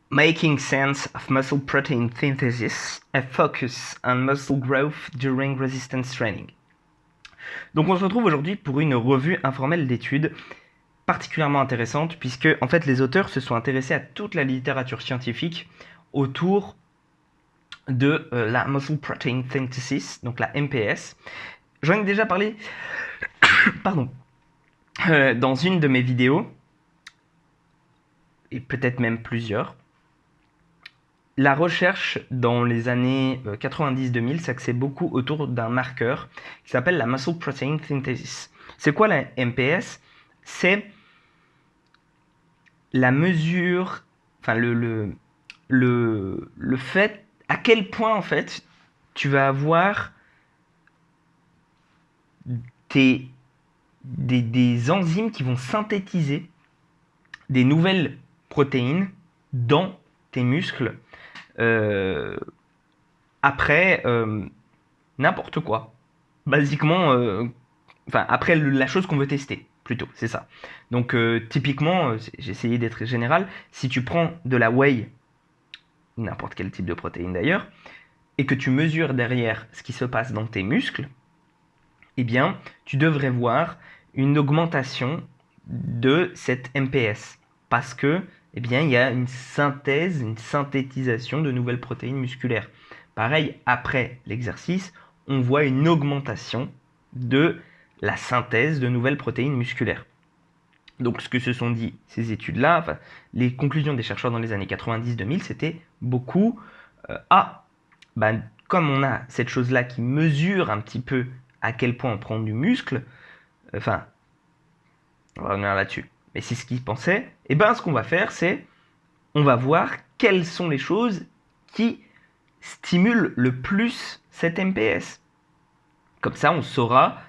Making sense of muscle protein synthesis, a focus on muscle growth during resistance training. Donc on se retrouve aujourd'hui pour une revue informelle d'études particulièrement intéressante puisque en fait les auteurs se sont intéressés à toute la littérature scientifique autour de la muscle protein synthesis, donc la MPS. J'en ai déjà parlé pardon, dans une de mes vidéos, et peut-être même plusieurs. La recherche dans les années 90-2000 s'axait beaucoup autour d'un marqueur qui s'appelle la muscle protein synthesis. C'est quoi la MPS? C'est la mesure, enfin le fait à quel point en fait tu vas avoir des enzymes qui vont synthétiser des nouvelles protéines dans tes muscles après n'importe quoi. Basiquement, après la chose qu'on veut tester, plutôt, c'est ça. Donc typiquement, j'ai essayé d'être général, si tu prends de la whey, n'importe quel type de protéine d'ailleurs, et que tu mesures derrière ce qui se passe dans tes muscles, eh bien, tu devrais voir une augmentation de cette MPS. Parce que, eh bien, il y a une synthèse, une synthétisation de nouvelles protéines musculaires. Pareil, après l'exercice, on voit une augmentation de la synthèse de nouvelles protéines musculaires. Donc, ce que se sont dit ces études-là, enfin, les conclusions des chercheurs dans les années 90-2000, c'était beaucoup comme on a cette chose-là qui mesure un petit peu à quel point on prend du muscle, enfin, on va revenir là-dessus. Mais c'est ce qu'ils pensaient. Et ben, ce qu'on va faire, c'est, on va voir quelles sont les choses qui stimulent le plus cette MPS. Comme ça, on saura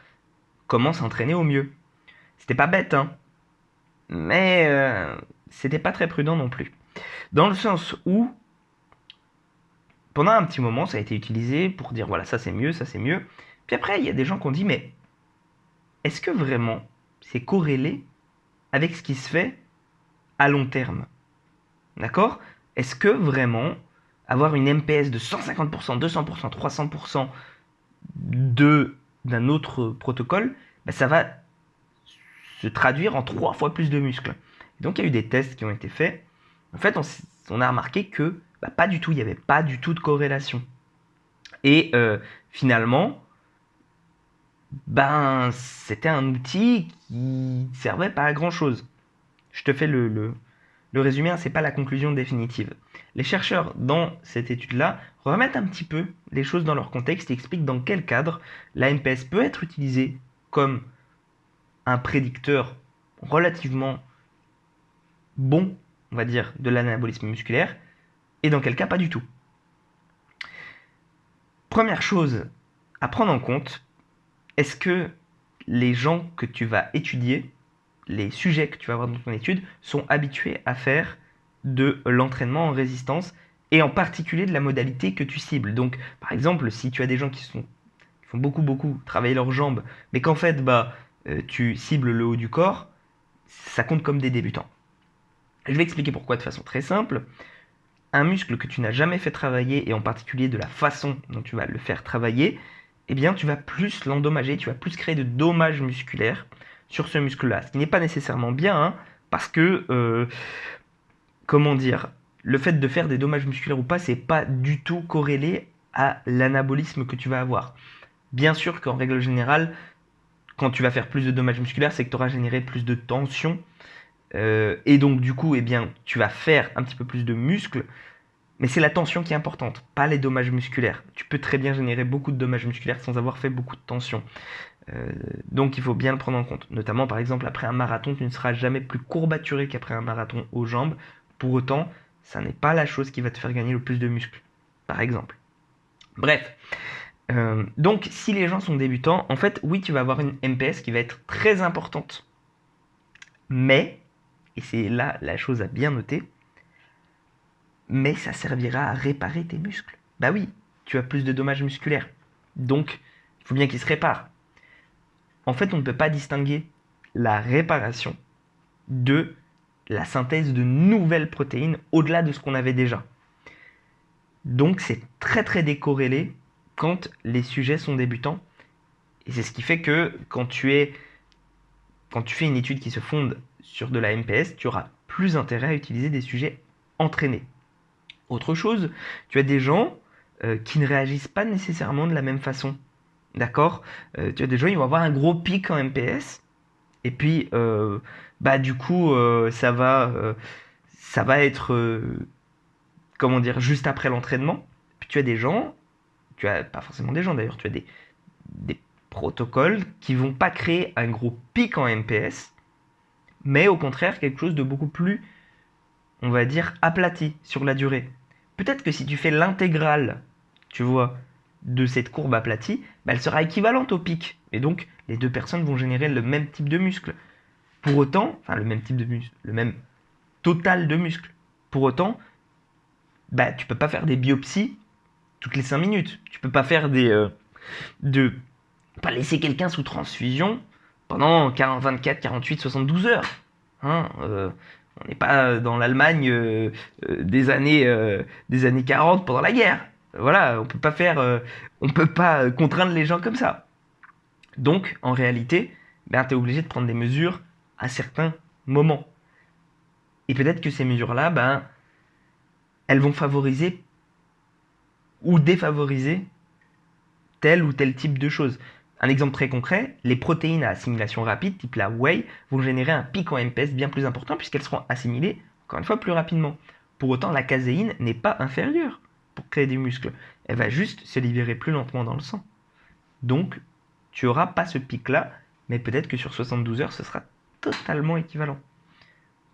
comment s'entraîner au mieux. C'était pas bête, hein, mais c'était pas très prudent non plus. Dans le sens où, pendant un petit moment, ça a été utilisé pour dire voilà, ça c'est mieux, ça c'est mieux. Puis après, il y a des gens qui ont dit mais est-ce que vraiment c'est corrélé avec ce qui se fait à long terme? D'accord? Est-ce que vraiment avoir une MPS de 150%, 200%, 300% d'un autre protocole, ça va se traduire en 3 fois plus de muscles? Donc il y a eu des tests qui ont été faits. En fait, on a remarqué que pas du tout, il n'y avait pas du tout de corrélation. Et finalement, c'était un outil qui servait pas à grand chose. Je te fais le résumé, c'est pas la conclusion définitive. Les chercheurs dans cette étude-là remettent un petit peu les choses dans leur contexte et expliquent dans quel cadre la MPS peut être utilisée comme un prédicteur relativement bon, on va dire, de l'anabolisme musculaire, et dans quel cas pas du tout. Première chose à prendre en compte, est-ce que les gens que tu vas étudier, les sujets que tu vas avoir dans ton étude, sont habitués à faire de l'entraînement en résistance et en particulier de la modalité que tu cibles. Donc, par exemple, si tu as des gens qui font beaucoup travailler leurs jambes, mais qu'en fait, tu cibles le haut du corps, ça compte comme des débutants. Je vais expliquer pourquoi de façon très simple. Un muscle que tu n'as jamais fait travailler, et en particulier de la façon dont tu vas le faire travailler, eh bien, tu vas plus l'endommager, tu vas plus créer de dommages musculaires sur ce muscle-là. Ce qui n'est pas nécessairement bien, hein, parce que, comment dire, le fait de faire des dommages musculaires ou pas, c'est pas du tout corrélé à l'anabolisme que tu vas avoir. Bien sûr qu'en règle générale, quand tu vas faire plus de dommages musculaires, c'est que tu auras généré plus de tension. Et donc, du coup, eh bien, tu vas faire un petit peu plus de muscles. Mais c'est la tension qui est importante, pas les dommages musculaires. Tu peux très bien générer beaucoup de dommages musculaires sans avoir fait beaucoup de tension. Donc il faut bien le prendre en compte. Notamment par exemple après un marathon, tu ne seras jamais plus courbaturé qu'après un marathon aux jambes. Pour autant, ça n'est pas la chose qui va te faire gagner le plus de muscles. Par exemple. Bref. Donc si les gens sont débutants, en fait oui tu vas avoir une MPS qui va être très importante. Mais, et c'est là la chose à bien noter, mais ça servira à réparer tes muscles. Bah oui, tu as plus de dommages musculaires. Donc, il faut bien qu'ils se réparent. En fait, on ne peut pas distinguer la réparation de la synthèse de nouvelles protéines au-delà de ce qu'on avait déjà. Donc c'est très très décorrélé quand les sujets sont débutants. Et c'est ce qui fait que quand tu fais une étude qui se fonde sur de la MPS, tu auras plus intérêt à utiliser des sujets entraînés. Autre chose, tu as des gens qui ne réagissent pas nécessairement de la même façon. D'accord. Tu as des gens, ils vont avoir un gros pic en MPS. Et puis, du coup, ça va être, comment dire, juste après l'entraînement. Puis tu as des gens, tu as pas forcément des gens d'ailleurs, tu as des protocoles qui vont pas créer un gros pic en MPS, mais au contraire quelque chose de beaucoup plus, on va dire, aplati sur la durée. Peut-être que si tu fais l'intégrale, tu vois, de cette courbe aplatie, elle sera équivalente au pic. Et donc, les deux personnes vont générer le même type de muscle. Pour autant, enfin le même type de muscle, le même total de muscles. Pour autant, tu peux pas faire des biopsies toutes les 5 minutes. Tu peux pas faire pas laisser quelqu'un sous transfusion pendant 24, 48, 72 heures. Hein, on n'est pas dans l'Allemagne des années 40 pendant la guerre. Voilà, on peut pas contraindre les gens comme ça. Donc, en réalité, tu es obligé de prendre des mesures à certains moments. Et peut-être que ces mesures-là, elles vont favoriser ou défavoriser tel ou tel type de choses. Un exemple très concret, les protéines à assimilation rapide, type la whey, vont générer un pic en MPS bien plus important puisqu'elles seront assimilées, encore une fois, plus rapidement. Pour autant, la caséine n'est pas inférieure pour créer des muscles. Elle va juste se libérer plus lentement dans le sang. Donc, tu n'auras pas ce pic-là, mais peut-être que sur 72 heures, ce sera totalement équivalent.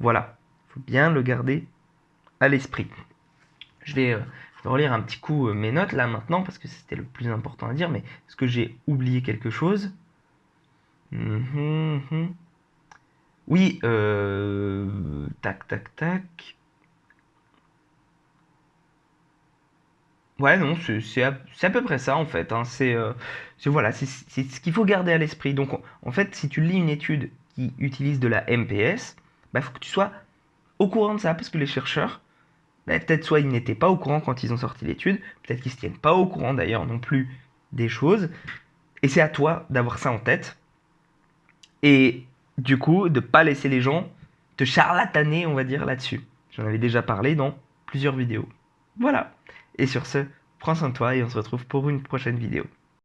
Voilà, il faut bien le garder à l'esprit. Je vais relire un petit coup mes notes là maintenant parce que c'était le plus important à dire, mais est-ce que j'ai oublié quelque chose? Oui, tac, tac, tac. Ouais, non, c'est à peu près ça en fait. Hein. Voilà, c'est ce qu'il faut garder à l'esprit. Donc, en fait, si tu lis une étude qui utilise de la MPS, il faut que tu sois au courant de ça parce que les chercheurs, peut-être soit ils n'étaient pas au courant quand ils ont sorti l'étude, peut-être qu'ils ne se tiennent pas au courant d'ailleurs non plus des choses. Et c'est à toi d'avoir ça en tête. Et du coup, de ne pas laisser les gens te charlataner, on va dire, là-dessus. J'en avais déjà parlé dans plusieurs vidéos. Voilà. Et sur ce, prends soin de toi et on se retrouve pour une prochaine vidéo.